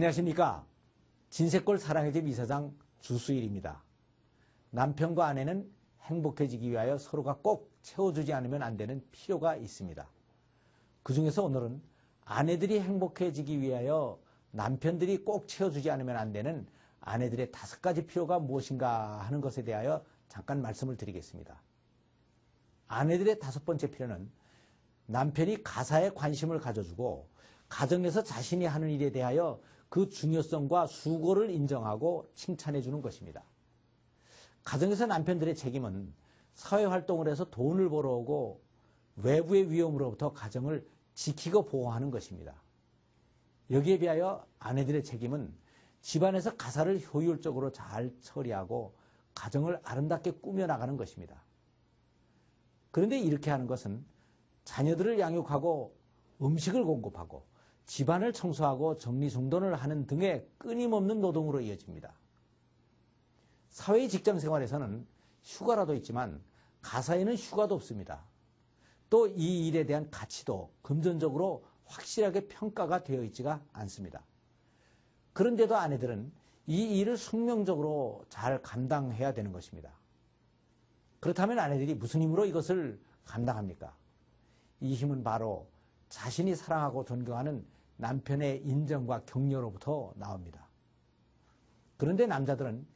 안녕하십니까. 진세골 사랑의 집 이사장 주수일입니다. 남편과 아내는 행복해지기 위하여 서로가 꼭 채워주지 않으면 안 되는 필요가 있습니다. 그 중에서 오늘은 아내들이 행복해지기 위하여 남편들이 꼭 채워주지 않으면 안 되는 아내들의 5가지 필요가 무엇인가 하는 것에 대하여 잠깐 말씀을 드리겠습니다. 아내들의 5번째 필요는 남편이 가사에 관심을 가져주고 가정에서 자신이 하는 일에 대하여 그 중요성과 수고를 인정하고 칭찬해 주는 것입니다. 가정에서 남편들의 책임은 사회활동을 해서 돈을 벌어오고 외부의 위험으로부터 가정을 지키고 보호하는 것입니다. 여기에 비하여 아내들의 책임은 집안에서 가사를 효율적으로 잘 처리하고 가정을 아름답게 꾸며나가는 것입니다. 그런데 이렇게 하는 것은 자녀들을 양육하고 음식을 공급하고 집안을 청소하고 정리정돈을 하는 등의 끊임없는 노동으로 이어집니다. 사회 직장 생활에서는 휴가라도 있지만 가사에는 휴가도 없습니다. 또 이 일에 대한 가치도 금전적으로 확실하게 평가가 되어 있지가 않습니다. 그런데도 아내들은 이 일을 숙명적으로 잘 감당해야 되는 것입니다. 그렇다면 아내들이 무슨 힘으로 이것을 감당합니까? 이 힘은 바로 자신이 사랑하고 존경하는 남편의 인정과 격려로부터 나옵니다. 그런데 남자들은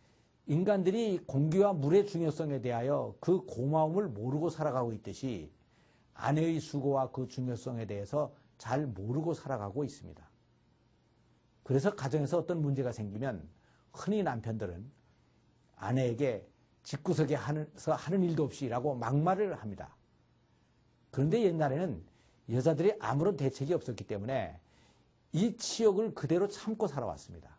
인간들이 공기와 물의 중요성에 대하여 그 고마움을 모르고 살아가고 있듯이 아내의 수고와 그 중요성에 대해서 잘 모르고 살아가고 있습니다. 그래서 가정에서 어떤 문제가 생기면 흔히 남편들은 아내에게 집구석에 하는 일도 없이라고 막말을 합니다. 그런데 옛날에는 여자들이 아무런 대책이 없었기 때문에 이 치욕을 그대로 참고 살아왔습니다.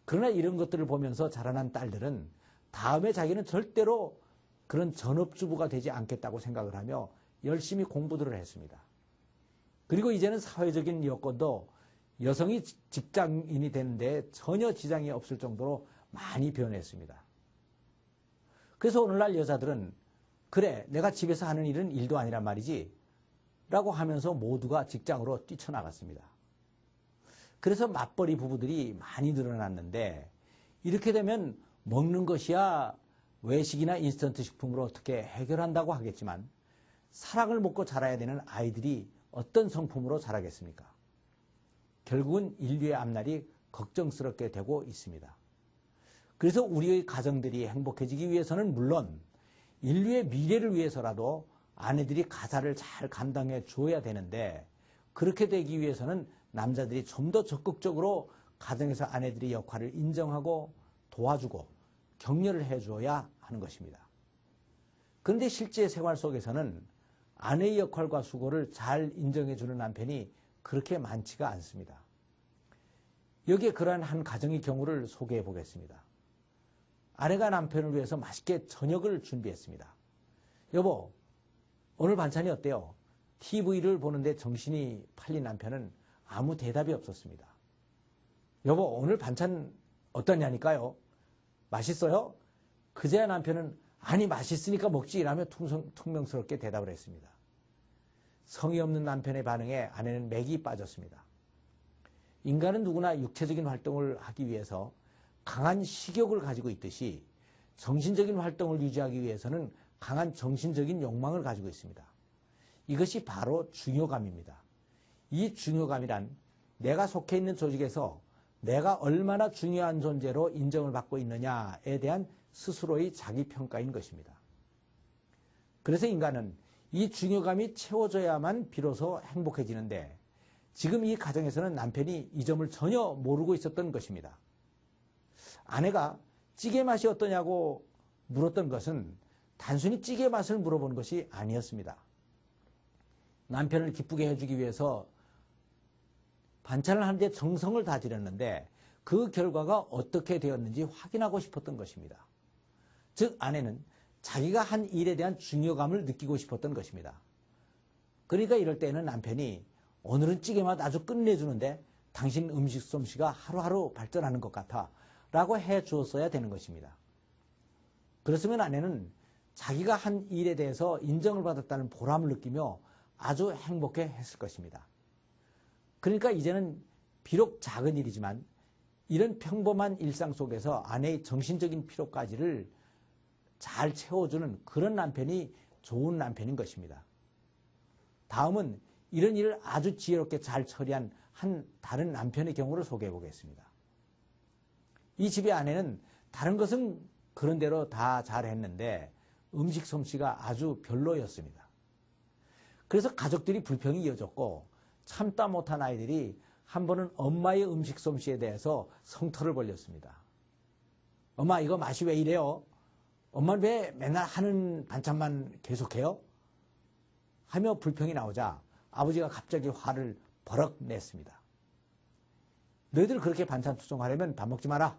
그러나 이런 것들을 보면서 자라난 딸들은 다음에 자기는 절대로 그런 전업주부가 되지 않겠다고 생각을 하며 열심히 공부들을 했습니다. 그리고 이제는 사회적인 여건도 여성이 직장인이 되는데 전혀 지장이 없을 정도로 많이 변했습니다. 그래서 오늘날 여자들은 그래, 내가 집에서 하는 일은 일도 아니란 말이지 라고 하면서 모두가 직장으로 뛰쳐나갔습니다. 그래서 맞벌이 부부들이 많이 늘어났는데 이렇게 되면 먹는 것이야 외식이나 인스턴트 식품으로 어떻게 해결한다고 하겠지만 사랑을 먹고 자라야 되는 아이들이 어떤 성품으로 자라겠습니까? 결국은 인류의 앞날이 걱정스럽게 되고 있습니다. 그래서 우리의 가정들이 행복해지기 위해서는 물론 인류의 미래를 위해서라도 아내들이 가사를 잘 감당해 줘야 되는데 그렇게 되기 위해서는 남자들이 좀 더 적극적으로 가정에서 아내들의 역할을 인정하고 도와주고 격려를 해줘야 하는 것입니다. 그런데 실제 생활 속에서는 아내의 역할과 수고를 잘 인정해주는 남편이 그렇게 많지가 않습니다. 여기에 그러한 한 가정의 경우를 소개해 보겠습니다. 아내가 남편을 위해서 맛있게 저녁을 준비했습니다. 여보, 오늘 반찬이 어때요? TV를 보는데 정신이 팔린 남편은 아무 대답이 없었습니다. 여보, 오늘 반찬 어떠냐니까요? 맛있어요? 그제야 남편은 아니 맛있으니까 먹지 라며 퉁명스럽게 대답을 했습니다. 성의 없는 남편의 반응에 아내는 맥이 빠졌습니다. 인간은 누구나 육체적인 활동을 하기 위해서 강한 식욕을 가지고 있듯이 정신적인 활동을 유지하기 위해서는 강한 정신적인 욕망을 가지고 있습니다. 이것이 바로 중요감입니다. 이 중요감이란 내가 속해 있는 조직에서 내가 얼마나 중요한 존재로 인정을 받고 있느냐에 대한 스스로의 자기평가인 것입니다. 그래서 인간은 이 중요감이 채워져야만 비로소 행복해지는데 지금 이 가정에서는 남편이 이 점을 전혀 모르고 있었던 것입니다. 아내가 찌개 맛이 어떠냐고 물었던 것은 단순히 찌개 맛을 물어보는 것이 아니었습니다. 남편을 기쁘게 해주기 위해서 반찬을 하는데 정성을 다지렸는데 그 결과가 어떻게 되었는지 확인하고 싶었던 것입니다. 즉 아내는 자기가 한 일에 대한 중요감을 느끼고 싶었던 것입니다. 그러니까 이럴 때는 남편이 오늘은 찌개 맛 아주 끝내주는데 당신 음식 솜씨가 하루하루 발전하는 것 같아 라고 해 주었어야 되는 것입니다. 그렇으면 아내는 자기가 한 일에 대해서 인정을 받았다는 보람을 느끼며 아주 행복해 했을 것입니다. 그러니까 이제는 비록 작은 일이지만 이런 평범한 일상 속에서 아내의 정신적인 필요까지를 잘 채워주는 그런 남편이 좋은 남편인 것입니다. 다음은 이런 일을 아주 지혜롭게 잘 처리한 한 다른 남편의 경우를 소개해 보겠습니다. 이 집의 아내는 다른 것은 그런대로 다 잘했는데 음식 솜씨가 아주 별로였습니다. 그래서 가족들이 불평이 이어졌고 참다 못한 아이들이 한 번은 엄마의 음식 솜씨에 대해서 성토를 벌였습니다. 엄마, 이거 맛이 왜 이래요? 엄마는 왜 맨날 하는 반찬만 계속해요? 하며 불평이 나오자 아버지가 갑자기 화를 버럭 냈습니다. 너희들 그렇게 반찬 투정하려면 밥 먹지 마라.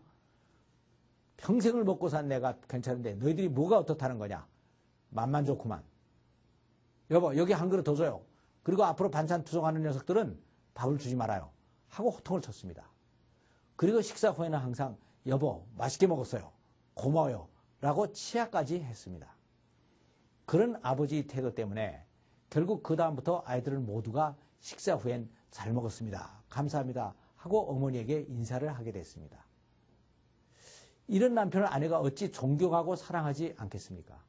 평생을 먹고 산 내가 괜찮은데 너희들이 뭐가 어떻다는 거냐? 맘만 좋구만. 여보, 여기 한 그릇 더 줘요. 그리고 앞으로 반찬 투정하는 녀석들은 밥을 주지 말아요. 하고 호통을 쳤습니다. 그리고 식사 후에는 항상 여보, 맛있게 먹었어요. 고마워요. 라고 치아까지 했습니다. 그런 아버지의 태도 때문에 결국 그 다음부터 아이들은 모두가 식사 후엔 잘 먹었습니다. 감사합니다. 하고 어머니에게 인사를 하게 됐습니다. 이런 남편을 아내가 어찌 존경하고 사랑하지 않겠습니까?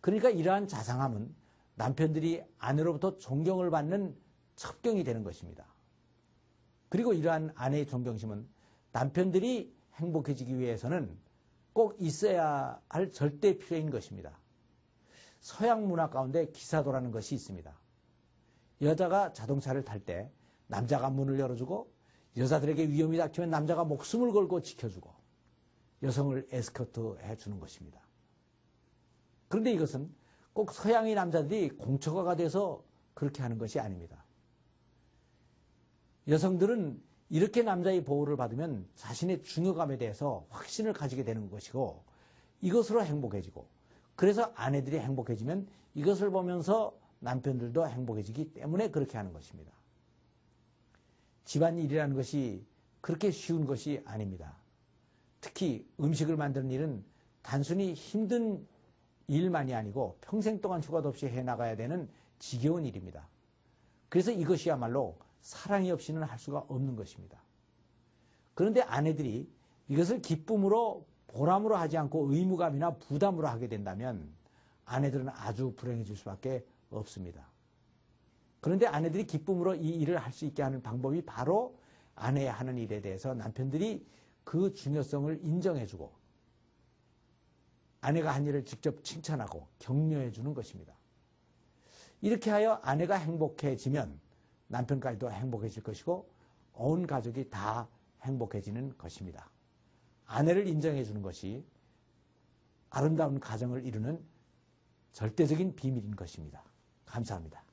그러니까 이러한 자상함은 남편들이 아내로부터 존경을 받는 첩경이 되는 것입니다. 그리고 이러한 아내의 존경심은 남편들이 행복해지기 위해서는 꼭 있어야 할 절대 필요인 것입니다. 서양 문화 가운데 기사도라는 것이 있습니다. 여자가 자동차를 탈 때 남자가 문을 열어주고 여자들에게 위험이 닥치면 남자가 목숨을 걸고 지켜주고 여성을 에스코트 해주는 것입니다. 그런데 이것은 꼭 서양의 남자들이 공처가가 돼서 그렇게 하는 것이 아닙니다. 여성들은 이렇게 남자의 보호를 받으면 자신의 중요감에 대해서 확신을 가지게 되는 것이고 이것으로 행복해지고 그래서 아내들이 행복해지면 이것을 보면서 남편들도 행복해지기 때문에 그렇게 하는 것입니다. 집안일이라는 것이 그렇게 쉬운 것이 아닙니다. 특히 음식을 만드는 일은 단순히 힘든 일만이 아니고 평생 동안 휴가도 없이 해나가야 되는 지겨운 일입니다. 그래서 이것이야말로 사랑이 없이는 할 수가 없는 것입니다. 그런데 아내들이 이것을 기쁨으로 보람으로 하지 않고 의무감이나 부담으로 하게 된다면 아내들은 아주 불행해질 수밖에 없습니다. 그런데 아내들이 기쁨으로 이 일을 할 수 있게 하는 방법이 바로 아내의 하는 일에 대해서 남편들이 그 중요성을 인정해주고 아내가 한 일을 직접 칭찬하고 격려해 주는 것입니다. 이렇게 하여 아내가 행복해지면 남편까지도 행복해질 것이고 온 가족이 다 행복해지는 것입니다. 아내를 인정해 주는 것이 아름다운 가정을 이루는 절대적인 비밀인 것입니다. 감사합니다.